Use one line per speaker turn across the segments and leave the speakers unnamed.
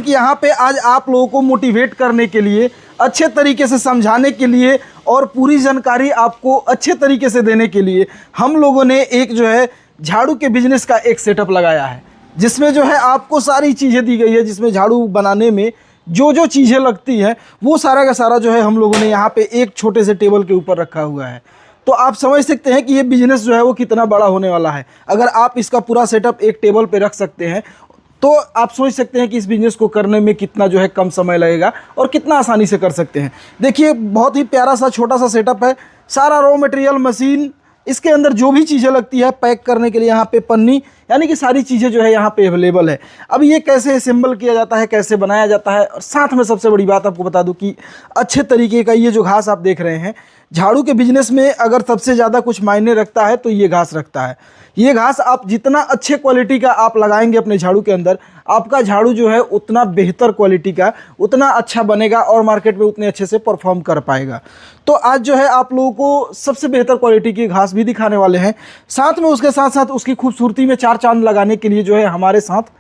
कि यहाँ पे आज आप लोगों को मोटिवेट करने के लिए, अच्छे तरीके से समझाने के लिए और पूरी जानकारी आपको अच्छे तरीके से देने के लिए हम लोगों ने एक जो है झाड़ू के बिजनेस का एक सेटअप लगाया है, जिसमें जो है आपको सारी चीज़ें दी गई है, जिसमें झाड़ू बनाने में जो जो चीज़ें लगती हैं वो सारा का सारा जो है हम लोगों ने यहाँ पे एक छोटे से टेबल के ऊपर रखा हुआ है। तो आप समझ सकते हैं कि ये बिज़नेस जो है वो कितना बड़ा होने वाला है। अगर आप इसका पूरा सेटअप एक टेबल पे रख सकते हैं तो आप सोच सकते हैं कि इस बिज़नेस को करने में कितना जो है कम समय लगेगा और कितना आसानी से कर सकते हैं। देखिए बहुत ही प्यारा सा छोटा सा सेटअप है, सारा रॉ मटेरियल, मशीन, इसके अंदर जो भी चीज़ें लगती है पैक करने के लिए यहाँ पे पन्नी, यानी कि सारी चीज़ें जो है यहाँ पे अवेलेबल है। अब ये कैसे असेंबल किया जाता है, कैसे बनाया जाता है, और साथ में सबसे बड़ी बात आपको बता दूं कि अच्छे तरीके का ये जो घास आप देख रहे हैं, झाड़ू के बिजनेस में अगर सबसे ज़्यादा कुछ मायने रखता है तो ये घास रखता है। ये घास आप जितना अच्छे क्वालिटी का आप लगाएंगे अपने झाड़ू के अंदर, आपका झाड़ू जो है उतना बेहतर क्वालिटी का, उतना अच्छा बनेगा और मार्केट में उतने अच्छे से परफॉर्म कर पाएगा। तो आज जो है आप लोगों को सबसे बेहतर क्वालिटी की घास भी दिखाने वाले हैं, साथ में उसके साथ साथ उसकी खूबसूरती में चार चांद लगाने के लिए जो है हमारे साथ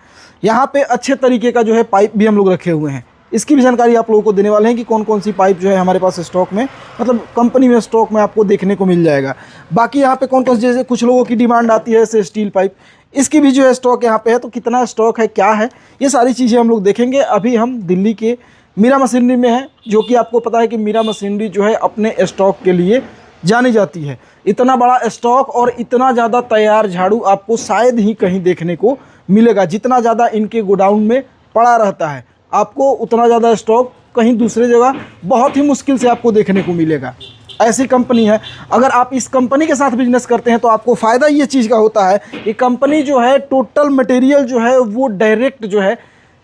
यहाँ पे अच्छे तरीके का जो है पाइप भी हम लोग रखे हुए हैं। इसकी भी जानकारी आप लोगों को देने वाले हैं कि कौन कौन सी पाइप जो है हमारे पास स्टॉक में, मतलब कंपनी में स्टॉक में आपको देखने को मिल जाएगा। बाकी यहाँ पे कौन कौन सी, जैसे कुछ लोगों की डिमांड आती है जैसे स्टील पाइप, इसकी भी जो है स्टॉक यहाँ पे है। तो कितना स्टॉक है, क्या है, ये सारी चीज़ें हम लोग देखेंगे। अभी हम दिल्ली के मीरा मशीनरी में हैं, जो कि आपको पता है कि मीरा मशीनरी जो है अपने स्टॉक के लिए जानी जाती है। इतना बड़ा स्टॉक और इतना ज़्यादा तैयार झाड़ू आपको शायद ही कहीं देखने को मिलेगा। जितना ज़्यादा इनके गोडाउन में पड़ा रहता है, आपको उतना ज़्यादा स्टॉक कहीं दूसरे जगह बहुत ही मुश्किल से आपको देखने को मिलेगा। ऐसी कंपनी है। अगर आप इस कंपनी के साथ बिजनेस करते हैं तो आपको फ़ायदा ये चीज़ का होता है कि कंपनी जो है टोटल मटेरियल जो है वो डायरेक्ट जो है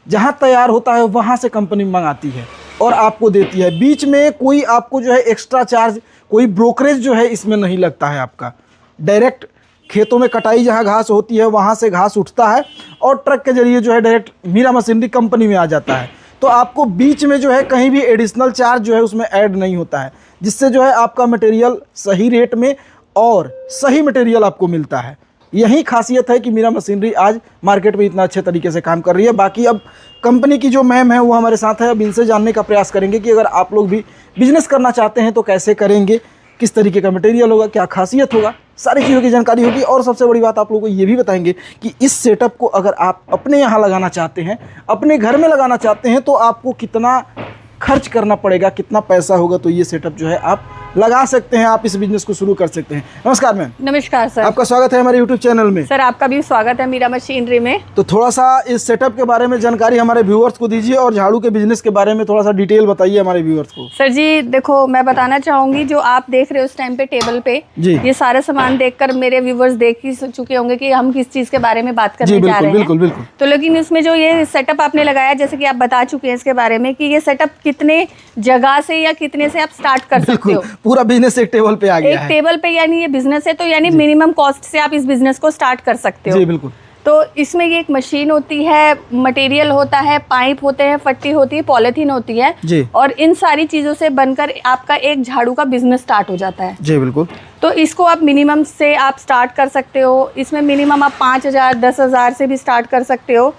जहाँ तैयार होता है वहाँ से कंपनी मंगाती है और आपको देती है। बीच में कोई आपको जो है एक्स्ट्रा चार्ज, कोई ब्रोकरेज जो है इसमें नहीं लगता है। आपका डायरेक्ट खेतों में कटाई जहाँ घास होती है वहाँ से घास उठता है और ट्रक के जरिए जो है डायरेक्ट मीरा मशीनरी कंपनी में आ जाता है। तो आपको बीच में जो है कहीं भी एडिशनल चार्ज जो है उसमें ऐड नहीं होता है, जिससे जो है आपका मटेरियल सही रेट में और सही मटेरियल आपको मिलता है। यही खासियत है कि मीरा मशीनरी आज मार्केट में इतना अच्छे तरीके से काम कर रही है। बाकी अब कंपनी की जो मैम है वो हमारे साथ है, अब इनसे जानने का प्रयास करेंगे कि अगर आप लोग भी बिजनेस करना चाहते हैं तो कैसे करेंगे, किस तरीके का मटेरियल होगा, क्या खासियत होगा, सारी चीज़ों की जानकारी होगी। और सबसे बड़ी बात आप लोगों को ये भी बताएंगे कि इस सेटअप को अगर आप अपने यहाँ लगाना चाहते हैं, अपने घर में लगाना चाहते हैं, तो आपको कितना खर्च करना पड़ेगा, कितना पैसा होगा, तो ये सेटअप जो है आप लगा सकते हैं, आप इस बिजनेस को शुरू कर सकते हैं। नमस्कार मैम।
नमस्कार सर,
आपका स्वागत है हमारे यूट्यूब चैनल में।
सर आपका भी स्वागत है मीरा मशीनरी में।
तो थोड़ा सा इस सेटअप के बारे में जानकारी हमारे व्यूअर्स को दीजिए और झाड़ू के बिजनेस के बारे में थोड़ा सा डिटेल बताइए हमारे व्यूअर्स को।
सर जी देखो, मैं बताना चाहूंगी, जो आप देख रहे हो उस टाइम पे टेबल पे ये सारे सामान देखकर मेरे व्यूअर्स देख ही चुके होंगे कि हम किस चीज के बारे में बात करने जा रहे हैं।
बिल्कुल बिल्कुल।
तो लेकिन इसमें जो ये सेटअप आपने लगाया, जैसे कि आप बता चुके हैं इसके बारे में कि ये सेटअप कितने जगह से या कितने से आप स्टार्ट कर सकते हो।
पूरा बिजनेस एक टेबल पे आ गया है।
एक टेबल पे, यानी ये बिजनेस है तो यानी मिनिमम कॉस्ट से आप इस बिजनेस को स्टार्ट कर सकते हो।
जी बिल्कुल।
तो इसमें ये एक मशीन होती है, मटेरियल होता है, पाइप होते हैं, फट्टी होती है, पॉलिथीन होती है
जी।
और इन सारी चीजों से बनकर आपका एक झाड़ू का बिजनेस स्टार्ट हो जाता है।
जी बिल्कुल।
तो इसको आप मिनिमम से आप स्टार्ट कर सकते हो। इसमें मिनिमम आप 5,000 10,000 से भी स्टार्ट कर सकते हो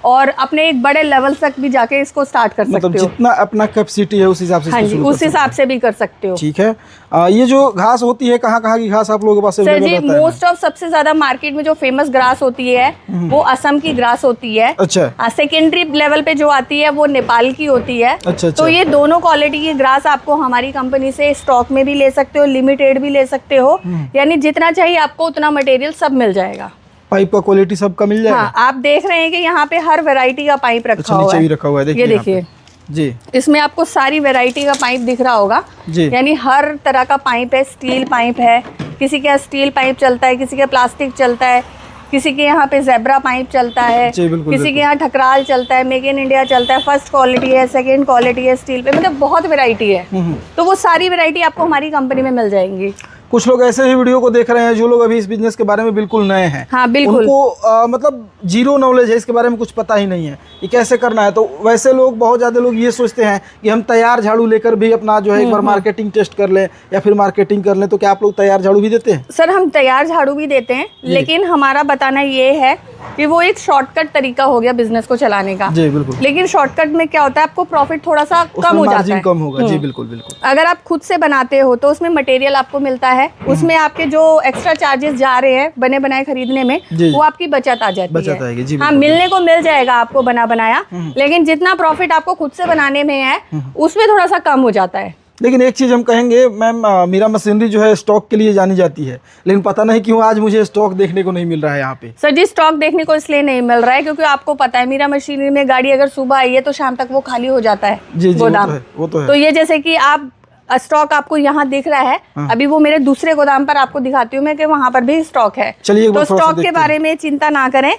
और अपने एक बड़े लेवल तक भी जाके इसको स्टार्ट कर सकते हो।
जितना अपना कैपेसिटी है उस हिसाब से।
हाँ जी, उस हिसाब से भी कर सकते हो।
ठीक है। ये जो घास होती है, कहाँ कहाँ की घास आप लोगों के पास
सर जी, मोस्ट ऑफ सबसे ज्यादा मार्केट में जो फेमस ग्रास होती है वो असम की ग्रास होती है।
अच्छा।
सेकेंडरी लेवल पे जो आती है वो नेपाल की होती है।
अच्छा।
तो ये दोनों क्वालिटी की ग्रास आपको हमारी कंपनी से स्टॉक में भी ले सकते हो, लिमिटेड भी ले सकते हो, यानी जितना चाहिए आपको उतना मटेरियल सब मिल जाएगा।
पाइप का क्वालिटी सबका मिल जाएगा।
हाँ, आप देख रहे हैं कि यहाँ पे हर वैरायटी का पाइप रखा हुआ है।
नीचे भी रखा हुआ है,
ये देखिए
जी।
इसमें आपको सारी वैरायटी का पाइप दिख रहा होगा जी। यानी हर तरह का पाइप है। स्टील पाइप है, किसी के यहाँ स्टील पाइप चलता है, किसी के प्लास्टिक चलता है, किसी के यहाँ पे ज़ेब्रा पाइप चलता है, किसी के यहाँ ठकराल चलता है, मेक इन इंडिया चलता है, फर्स्ट क्वालिटी है, सेकंड क्वालिटी है स्टील पे, मतलब बहुत वैरायटी है। तो वो सारी वैरायटी आपको हमारी कंपनी में मिल जाएंगी।
कुछ लोग ऐसे ही वीडियो को देख रहे हैं जो लोग अभी इस बिजनेस के बारे में बिल्कुल नए हैं।
हाँ बिल्कुल।
उनको मतलब जीरो नॉलेज है, इसके बारे में कुछ पता ही नहीं है ये कैसे करना है। तो वैसे लोग, बहुत ज़्यादा लोग ये सोचते हैं कि हम तैयार झाड़ू लेकर भी अपना जो है एक बार मार्केटिंग टेस्ट कर लें या फिर मार्केटिंग कर लें। तो क्या आप लोग तैयार झाड़ू भी देते हैं?
सर हम तैयार झाड़ू भी देते हैं, लेकिन हमारा बताना ये है कि वो एक शॉर्टकट तरीका हो गया बिजनेस को चलाने का।
जी बिल्कुल।
लेकिन शॉर्टकट में क्या होता है, आपको प्रॉफिट थोड़ा सा कम हो जाता है,
कम होगा। जी बिल्कुल बिल्कुल।
अगर आप खुद से बनाते हो तो उसमें मटेरियल आपको मिलता है, उसमें आपके जो एक्स्ट्रा चार्जेस जा रहे हैं बने बनाए खरीदने में, वो आपकी बचत आ जाती है। हाँ, मिलने को मिल जाएगा आपको बना बनाया, लेकिन जितना प्रॉफिट आपको खुद से बनाने में है उसमें थोड़ा सा कम हो जाता है।
लेकिन एक चीज़ हम कहेंगे मैम, मीरा मशीनरी जो है स्टॉक के लिए जानी जाती है, लेकिन पता नहीं क्यों आज मुझे स्टॉक देखने को नहीं मिल रहा है यहाँ पे।
सर जी, स्टॉक देखने को इसलिए नहीं मिल रहा है क्योंकि आपको पता है मीरा मशीनरी में गाड़ी अगर सुबह आई है तो शाम तक वो खाली हो जाता है गोदाम।
वो तो है।
तो ये जैसे कि आप स्टॉक आपको यहाँ दिख रहा है, अभी वो मेरे दूसरे गोदाम पर आपको दिखाती हूँ मैं कि वहाँ पर भी स्टॉक है।
तो
स्टॉक के बारे में चिंता ना करें,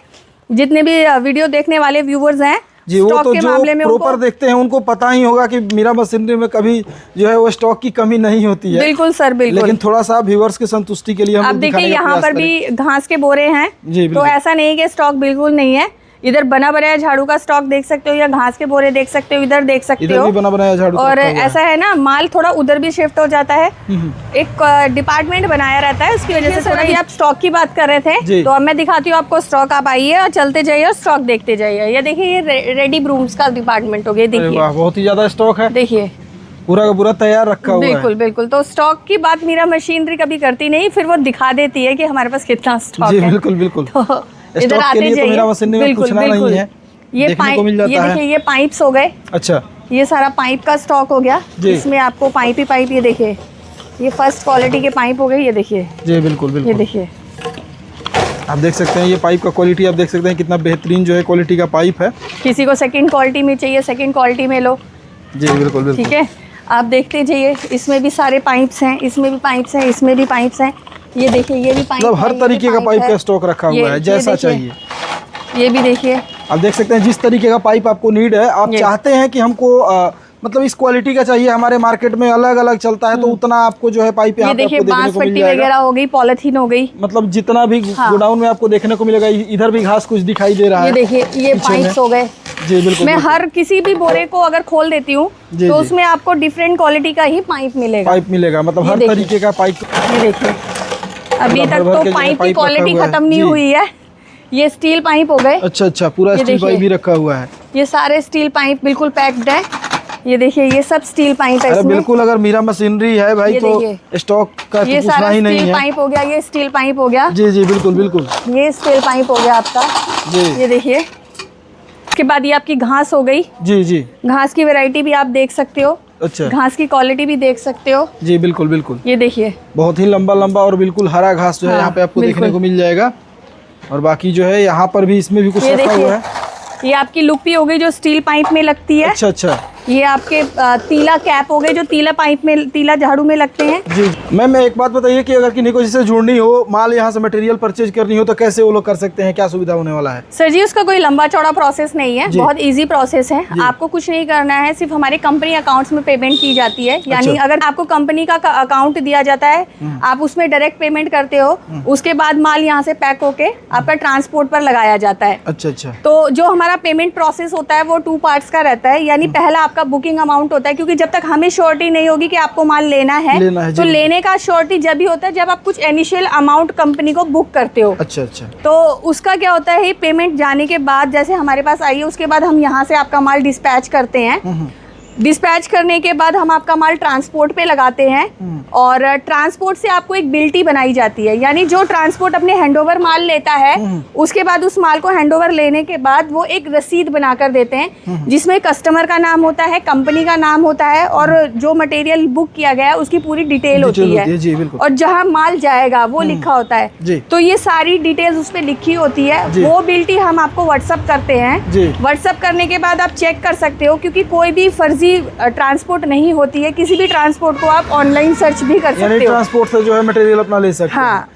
जितने भी वीडियो देखने वाले व्यूवर्स हैं
जी, वो तो जो प्रॉपर देखते हैं उनको पता ही होगा कि मीरा मशीनरी में कभी जो है वो स्टॉक की कमी नहीं होती है।
बिल्कुल सर, बिल्कुल।
लेकिन थोड़ा सा व्यूअर्स की संतुष्टि के लिए हम
अब देखिए यहाँ पर भी घास के बोरे हैं, तो ऐसा नहीं कि स्टॉक बिल्कुल नहीं है। इधर बना बनाया झाड़ू का स्टॉक देख सकते हो या घास के बोरे देख सकते हो, इधर देख सकते हो,
बना बनाया झाड़ू।
और ऐसा है ना, माल थोड़ा उधर भी शिफ्ट हो जाता है, एक डिपार्टमेंट बनाया रहता है, उसकी वजह से थोड़ा। आप स्टॉक की बात कर रहे थे तो अब मैं दिखाती हूँ आपको स्टॉक। आप आइए और चलते जाइए और स्टॉक देखते जाइए। ये देखिए, ये रेडी ब्रूम्स का डिपार्टमेंट हो गया। देखिए
बहुत ही ज्यादा स्टॉक है, देखिए पूरा का पूरा तैयार रखा हुआ है।
बिल्कुल बिल्कुल। तो स्टॉक की बात मीरा मशीनरी कभी करती नहीं, फिर वो दिखा देती है कि हमारे पास कितना स्टॉक है।
बिल्कुल बिल्कुल।
इधर आते जाइए।
मीरा मशीनरी में पूछना नहीं है,
ये पाइप, ये देखिए ये पाइप्स हो गए।
अच्छा,
ये सारा पाइप का स्टॉक हो गया, इसमें आपको पाइप ही पाइप। ये देखिए, ये फर्स्ट क्वालिटी के पाइप हो गए। ये देखिए
जी बिल्कुल बिल्कुल।
ये देखिए,
आप देख सकते हैं ये पाइप का क्वालिटी, आप देख सकते हैं कितना बेहतरीन जो है क्वालिटी का पाइप है।
किसी को सेकंड क्वालिटी में चाहिए, सेकंड क्वालिटी में लो।
जी बिल्कुल बिल्कुल।
ठीक है, आप देखते जाइए। इसमें भी सारे पाइप्स हैं, इसमें भी पाइप्स हैं, इसमें भी पाइप्स हैं। ये देखिए, ये भी पाइप,
मतलब हर तरीके का पाइप का स्टॉक रखा हुआ है, जैसा चाहिए।
ये भी देखिए,
आप देख सकते हैं जिस तरीके का पाइप आपको नीड है, आप चाहते हैं कि हमको मतलब इस क्वालिटी का चाहिए, हमारे मार्केट में अलग अलग चलता है, तो उतना आपको जो है पाइप यहाँ पे आपको देखने को मिल जाएगा।
वगैरह हो गई, पॉलिथीन हो गई,
मतलब जितना भी गोडाउन में आपको देखने को मिलेगा। इधर भी घास कुछ दिखाई दे रहा है।
ये देखिए, ये पाइप्स हो गए।
जी बिल्कुल।
मैं हर किसी भी बोरे को अगर खोल देती हूँ तो उसमें आपको डिफरेंट क्वालिटी का ही पाइप मिलेगा।
मतलब हर तरीके का पाइप।
ये देखिए, अभी तक तो पाइप की क्वालिटी खत्म नहीं हुई है। ये स्टील पाइप हो गए।
अच्छा अच्छा, पूरा स्टील पाइप भी रखा हुआ है।
ये सारे स्टील पाइप बिल्कुल पैक्ड है। ये देखिए, ये सब स्टील पाइप है इसमें।
बिल्कुल, अगर मीरा मशीनरी है भाई तो स्टॉक का
ये
तो पूछना ही नहीं है।
स्टील पाइप हो गया, ये स्टील पाइप हो गया।
जी जी बिल्कुल बिल्कुल।
ये स्टील पाइप हो गया आपका।
जी,
ये देखिए। इसके बाद ये आपकी घास हो गई।
जी जी।
घास की वैरायटी भी आप देख सकते हो।
अच्छा,
घास की क्वालिटी भी देख सकते हो।
जी बिल्कुल बिल्कुल।
ये देखिए,
बहुत ही लंबा लंबा और बिल्कुल हरा घास जो है यहाँ पे आपको देखने को मिल जाएगा। और बाकी जो है यहाँ पर भी इसमें भी कुछ रखा हुआ है।
ये आपकी लुप्पी हो गई जो स्टील पाइप में लगती है।
अच्छा अच्छा।
ये आपके तीला कैप हो गए जो तीला पाइप में, तीला झाड़ू में लगते हैं। जी
मैम, एक बात बताइए कि अगर किसी को जिससे जुड़नी हो, माल यहाँ से मटेरियल परचेज करनी हो, तो कैसे वो लोग कर सकते हैं, क्या सुविधा होने वाला है?
सर जी, उसका कोई लंबा चौड़ा प्रोसेस नहीं है, बहुत इजी प्रोसेस है। आपको कुछ नहीं करना है, सिर्फ हमारे कंपनी अकाउंट्स में पेमेंट की जाती है। यानी अगर आपको कंपनी का अकाउंट दिया जाता है, आप उसमें डायरेक्ट पेमेंट करते हो, उसके बाद माल यहाँ से पैक होके आपका ट्रांसपोर्ट पर लगाया जाता है।
अच्छा अच्छा।
तो जो हमारा पेमेंट प्रोसेस होता है वो 2 पार्ट्स का रहता है। यानी पहला आपका बुकिंग अमाउंट होता है, क्योंकि जब तक हमें श्योरिटी नहीं होगी कि आपको माल लेना है तो लेने का श्योरिटी जब भी होता है जब आप कुछ इनिशियल अमाउंट कंपनी को बुक करते हो।
अच्छा अच्छा।
तो उसका क्या होता है, पेमेंट जाने के बाद जैसे हमारे पास आई है, उसके बाद हम यहाँ से आपका माल डिस्पैच करते हैं। डिस्पैच करने के बाद हम आपका माल ट्रांसपोर्ट पे लगाते हैं और ट्रांसपोर्ट से आपको एक बिल्टी बनाई जाती है। यानी जो ट्रांसपोर्ट अपने हैंडओवर माल लेता है, उसके बाद उस माल को हैंडओवर लेने के बाद वो एक रसीद बनाकर देते हैं जिसमें कस्टमर का नाम होता है, कंपनी का नाम होता है और जो मटेरियल बुक किया गया है उसकी पूरी डिटेल होती है और जहाँ माल जाएगा वो लिखा होता है। तो ये सारी डिटेल्स उस पर लिखी होती है। वो बिल्टी हम आपको व्हाट्सअप करते हैं। व्हाट्सअप करने के बाद आप चेक कर सकते हो, क्योंकि कोई भी फर्जी ट्रांसपोर्ट नहीं होती है। किसी भी ट्रांसपोर्ट को आप ऑनलाइन सर्च भी कर सकते हो।
ट्रांसपोर्ट से जो है मटेरियल अपना ले सकते हैं।
हाँ।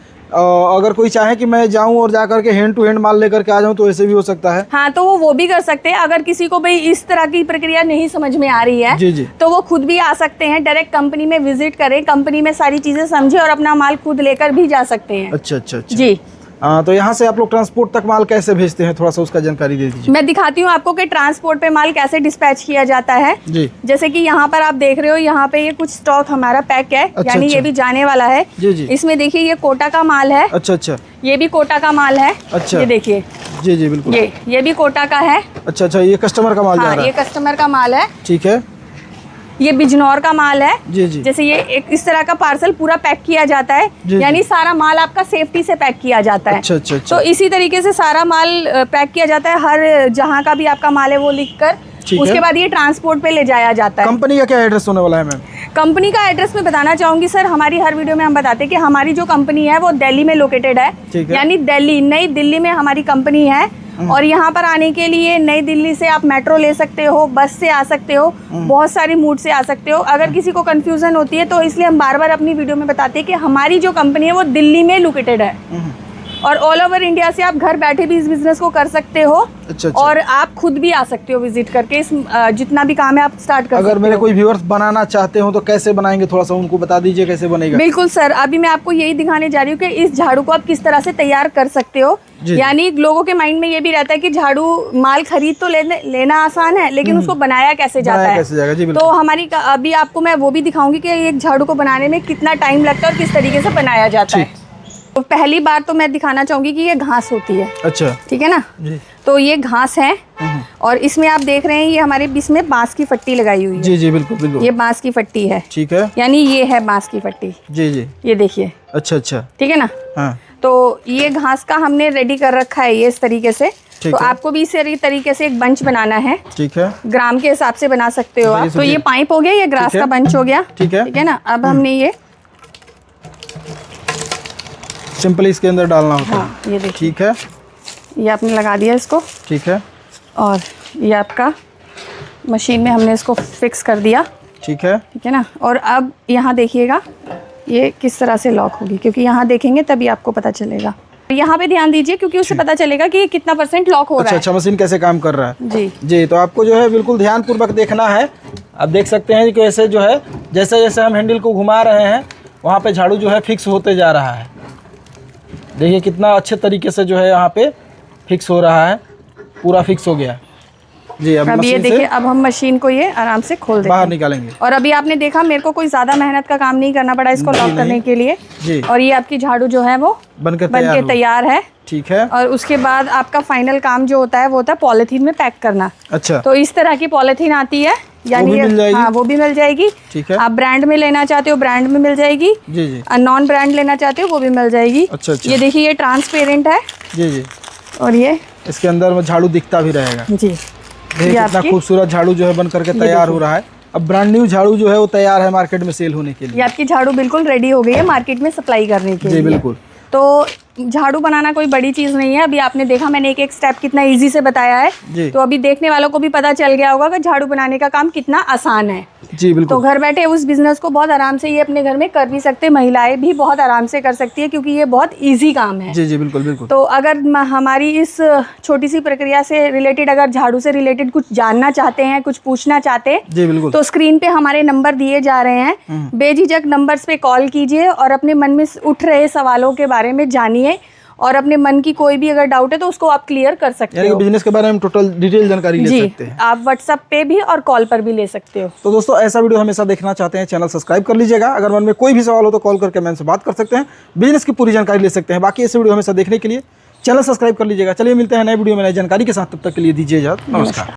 अगर कोई चाहे कि मैं जाऊं और जाकर के हैंड टू हैंड माल लेकर के आ जाऊं तो ऐसे भी हो सकता है।
हाँ, तो वो भी कर सकते हैं। अगर किसी को भाई इस तरह की प्रक्रिया नहीं समझ में आ रही है, जी। तो वो खुद भी आ सकते हैं, डायरेक्ट कंपनी में विजिट करें, कंपनी में सारी चीजें समझे और अपना माल खुद लेकर भी जा सकते हैं।
अच्छा अच्छा अच्छा।
जी।
तो यहाँ से आप लोग ट्रांसपोर्ट तक माल कैसे भेजते हैं, थोड़ा सा उसका जानकारी दे दीजिए।
मैं दिखाती हूँ आपको कि ट्रांसपोर्ट पे माल कैसे डिस्पैच किया जाता है
जी।
जैसे कि यहाँ पर आप देख रहे हो, यहाँ पे ये कुछ स्टॉक हमारा पैक है,
अच्छा,
यानी
अच्छा।
ये भी जाने वाला है
जी जी।
इसमें देखिए ये कोटा का माल है।
अच्छा अच्छा।
ये भी कोटा का माल है।
अच्छा।
ये देखिए।
जी जी बिल्कुल।
ये भी कोटा का है।
अच्छा अच्छा, ये कस्टमर का माल जा
हाँ,
रहा
ये
है।
कस्टमर का माल है।
ठीक है।
ये बिजनौर का माल है।
जी जी।
जैसे ये एक इस तरह का पार्सल पूरा पैक किया जाता है,
जी,
यानी सारा माल आपका सेफ्टी से पैक किया जाता है।
अच्छा अच्छा अच्छा।
तो इसी तरीके से सारा माल पैक किया जाता है, हर जहाँ का भी आपका माल है वो लिखकर,
ठीक
उसके
है।
बाद ये ट्रांसपोर्ट पे ले जाया जाता है।
कंपनी का क्या एड्रेस होने वाला है मैम?
कंपनी का एड्रेस मैं बताना चाहूंगी सर, हमारी हर वीडियो में हम बताते हैं कि हमारी जो कंपनी है वो दिल्ली में लोकेटेड है,
ठीक है।
यानी दिल्ली, नई दिल्ली में हमारी कंपनी है। और यहाँ पर आने के लिए नई दिल्ली से आप मेट्रो ले सकते हो, बस से आ सकते हो, बहुत सारी मूड से आ सकते हो। अगर किसी को कंफ्यूजन होती है तो इसलिए हम बार बार अपनी वीडियो में बताते हैं कि हमारी जो कंपनी है वो दिल्ली में लोकेटेड है, और ऑल ओवर इंडिया से आप घर बैठे भी इस बिजनेस को कर सकते हो।
अच्छा अच्छा।
और आप खुद भी आ सकते हो विजिट करके, इस जितना भी काम है आप स्टार्ट कर सकते
अगर
हो।
मेरे कोई व्यूअर्स बनाना चाहते हो तो कैसे बनाएंगे, थोड़ा सा उनको बता दीजिए कैसे बनेगा।
बिल्कुल सर, अभी मैं आपको यही दिखाने जा रही हूँ कि इस झाड़ू को आप किस तरह से तैयार कर सकते हो।
जी।
यानी लोगों के माइंड में ये भी रहता है कि झाड़ू माल खरीद तो लेना आसान है, लेकिन उसको बनाया कैसे जाता
बनाया
है।
कैसे जाएगा, जी
तो
बिल्कुल।
हमारी अभी आपको मैं वो भी दिखाऊंगी कि एक झाड़ू को बनाने में कितना टाइम लगता है और किस तरीके से बनाया जाता है। तो पहली बार तो मैं दिखाना चाहूंगी कि ये घास होती है।
अच्छा।
ठीक है ना।
जी
तो ये घास है, और इसमें आप देख रहे हैं ये हमारे इसमें बांस की फट्टी लगाई हुई है।
जी जी बिल्कुल बिल्कुल।
ये बांस की फट्टी है,
ठीक है।
यानी ये है बांस की फट्टी।
जी जी।
ये देखिए।
अच्छा अच्छा।
ठीक है ना।
हाँ
तो ये घास का हमने रेडी कर रखा है ये इस तरीके से।
ठीक
तो
है।
आपको भी इसी तरीके से एक बंच बनाना है,
ठीक है।
ग्राम के हिसाब से बना सकते हो आप। तो ये पाइप हो गया, ये ग्रास
ठीक है।
का बंच हो गया।
ठीक है।
ठीक है ना। अब हमने ये
सिंपली इसके अंदर डालना होता है।
हाँ, ये देखिए,
ठीक है।
ये आपने लगा दिया इसको,
ठीक है।
और ये आपका मशीन में हमने इसको फिक्स कर दिया।
ठीक है।
ठीक है ना। और अब यहाँ देखिएगा ये किस तरह से लॉक होगी, क्योंकि यहाँ देखेंगे तभी आपको पता चलेगा। यहाँ पे ध्यान दीजिए, क्योंकि उससे पता चलेगा कि ये कितना % लॉक हो
अच्छा
रहा है।
अच्छा, मशीन कैसे काम कर रहा है।
जी
जी, तो आपको जो है बिल्कुल ध्यान पूर्वक देखना है। आप देख सकते हैं कि ऐसे जो है जैसे जैसे हम हैंडल को घुमा रहे हैं वहाँ पे झाड़ू जो है फिक्स होते जा रहा है। देखिए कितना अच्छे तरीके से जो है यहाँ पे फिक्स हो रहा है, पूरा फिक्स हो गया। जी, अब
ये
मशीन
देखिए,
से
अब हम मशीन को ये आराम से खोल देंगे,
बाहर निकालेंगे।
और अभी आपने देखा मेरे को कोई ज्यादा मेहनत का काम नहीं करना पड़ा इसको
जी,
लॉक
नहीं।
करने के लिए।
जी।
और ये आपकी झाड़ू जो है वो
बनके
बनके तैयार है।
ठीक है।
और उसके बाद आपका फाइनल काम जो होता है वो होता है पॉलीथीन में पैक करना।
अच्छा।
तो इस तरह की पॉलीथीन आती है, यानी
भी मिल जाएगी?
हाँ, वो भी मिल जाएगी।
ठीक है।
आप ब्रांड में लेना चाहते हो ब्रांड में मिल जाएगी,
जी जी।
नॉन ब्रांड लेना चाहते हो वो भी मिल जाएगी।
अच्छा अच्छा।
ये देखिए, ये ट्रांसपेरेंट है,
जी जी।
और ये
इसके अंदर में झाड़ू दिखता भी रहेगा।
जी,
देखिए
ये
कितना
आपकी
खूबसूरत झाड़ू जो है बन करके तैयार हो रहा है। अब ब्रांड न्यू झाड़ू जो है वो तैयार है मार्केट में सेल होने के
ये
लिए।
आपकी झाड़ू बिल्कुल रेडी हो गई है मार्केट में सप्लाई करने के
जी
लिए।
बिल्कुल।
तो झाड़ू बनाना कोई बड़ी चीज़ नहीं है। अभी आपने देखा मैंने एक एक स्टेप कितना इजी से बताया है।
जी।
तो अभी देखने वालों को भी पता चल गया होगा कि झाड़ू बनाने का काम कितना आसान है।
जी
तो
बिल्कुल।
घर बैठे उस बिजनेस को बहुत आराम से ये अपने घर में कर भी सकते, महिलाएं भी बहुत आराम से कर सकती है, क्योंकि ये बहुत इजी काम है।
जी जी बिल्कुल बिल्कुल।
तो अगर हमारी इस छोटी सी प्रक्रिया से रिलेटेड, अगर झाड़ू से रिलेटेड कुछ जानना चाहते हैं, कुछ पूछना चाहते हैं,
जी बिल्कुल।
तो स्क्रीन पे हमारे नंबर दिए जा रहे हैं, बेझिझक नंबर्स पे कॉल कीजिए और अपने मन में उठ रहे सवालों के बारे में जानिए, और अपने मन की कोई भी अगर डाउट है तो उसको आप क्लियर कर सकते
यानी
हो।
बिजनेस के बारे में टोटल डिटेल जानकारी ले
जी,
सकते हैं।
आप व्हाट्सएप पे भी और कॉल पर भी ले सकते हो।
तो दोस्तों ऐसा वीडियो हमेशा देखना चाहते हैं, चैनल सब्सक्राइब कर लीजिएगा। अगर मन में कोई भी सवाल हो तो कॉल करके मैम से बात कर सकते हैं, बिजनेस की पूरी जानकारी ले सकते हैं। बाकी ऐसे वीडियो हमेशा देखने के लिए चैनल सब्सक्राइब कर लीजिएगा। चलिए मिलते हैं नए वीडियो में नई जानकारी के साथ, तब तक के लिए दीजिए इजाजत, नमस्कार।